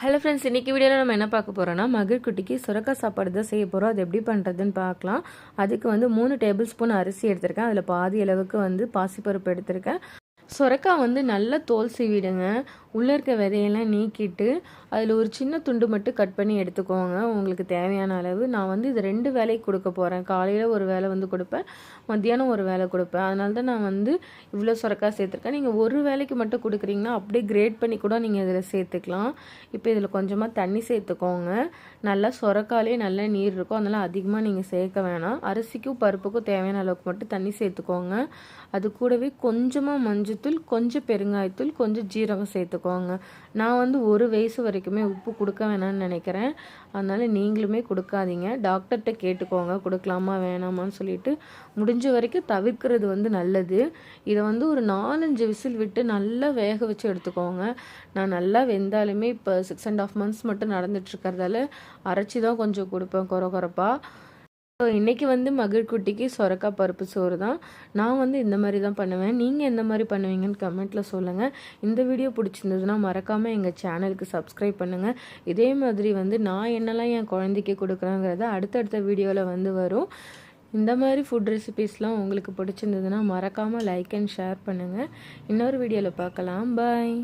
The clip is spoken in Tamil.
ஹலோ ஃப்ரெண்ட்ஸ், இன்றைக்கி வீடியோவில் நம்ம என்ன பார்க்க போகிறோன்னா மகிழ்குட்டிக்கு சுரக்காய் சாப்பாடு தான் செய்ய போகிறோம். அது எப்படி பண்ணுறதுன்னு பார்க்கலாம். அதுக்கு வந்து 3 டேபிள் ஸ்பூன் அரிசி எடுத்திருக்கேன். அதில் பாதி அளவுக்கு வந்து பாசிப்பருப்பு எடுத்திருக்கேன். சுரக்காய் வந்து நல்லா தோல் சீவிடுங்க. உள்ளே இருக்க விதையெல்லாம் நீக்கிட்டு அதில் ஒரு சின்ன துண்டு மட்டும் கட் பண்ணி எடுத்துக்கோங்க, உங்களுக்கு தேவையான அளவு. நான் வந்து இது 2 வேலைக்கு கொடுக்க போகிறேன். காலையில் ஒரு வேலை வந்து கொடுப்பேன், மத்தியானம் ஒரு வேலை கொடுப்பேன். அதனால தான் நான் வந்து இவ்வளோ சுரக்காய் சேர்த்துருக்கேன். நீங்கள் ஒரு வேலைக்கு மட்டும் கொடுக்குறீங்கன்னா அப்படியே கிரேட் பண்ணி கூட நீங்கள் இதில் சேர்த்துக்கலாம். இப்போ இதில் கொஞ்சமாக தண்ணி சேர்த்துக்கோங்க. நல்லா சுரக்காலே நல்ல நீர் இருக்கும், அதனால் அதிகமாக நீங்கள் சேர்க்க வேணாம். அரிசிக்கும் பருப்புக்கும் தேவையான அளவுக்கு மட்டும் தண்ணி சேர்த்துக்கோங்க. அது கூடவே கொஞ்சமாக மஞ்சத்தூள், கொஞ்சம் பெருங்காயத்தூள், கொஞ்சம் ஜீரகம் சேர்த்துக்கோங்க. நான் வந்து 1 வயசு வரைக்குமே உப்பு கொடுக்க வேணாம்னு நினைக்கிறேன். அதனால் நீங்களுமே கொடுக்காதீங்க. டாக்டர்கிட்ட கேட்டுக்கோங்க கொடுக்கலாமா வேணாமான்னு சொல்லிட்டு. முடிஞ்ச வரைக்கும் தவிர்க்கிறது வந்து நல்லது. இதை வந்து ஒரு 4-5 விசில் விட்டு நல்லா வேக வச்சு எடுத்துக்கோங்க. நான் நல்லா வெந்தாலுமே இப்போ 6.5 months மட்டும் நடந்துட்டுருக்கிறதால அரைச்சி தான் கொஞ்சம் கொடுப்பேன் கொரப்பாக. ஸோ இன்றைக்கி வந்து மகிழ்குட்டிக்கு சுரக்காய் பருப்பு சோறு தான். நான் வந்து இந்த மாதிரி தான் பண்ணுவேன். நீங்கள் எந்த மாதிரி பண்ணுவீங்கன்னு கமெண்ட்டில் சொல்லுங்கள். இந்த வீடியோ பிடிச்சிருந்ததுன்னா மறக்காமல் எங்கள் சேனலுக்கு சப்ஸ்கிரைப் பண்ணுங்கள். இதே மாதிரி வந்து நான் என்னெல்லாம் என் குழந்தைக்கு கொடுக்குறேங்கிறத அடுத்தடுத்த வீடியோவில் வந்து வரும். இந்த மாதிரி ஃபுட் ரெசிபீஸ்லாம் உங்களுக்கு பிடிச்சிருந்ததுன்னா மறக்காமல் லைக் அண்ட் ஷேர் பண்ணுங்கள். இன்னொரு வீடியோவில் பார்க்கலாம். பாய்.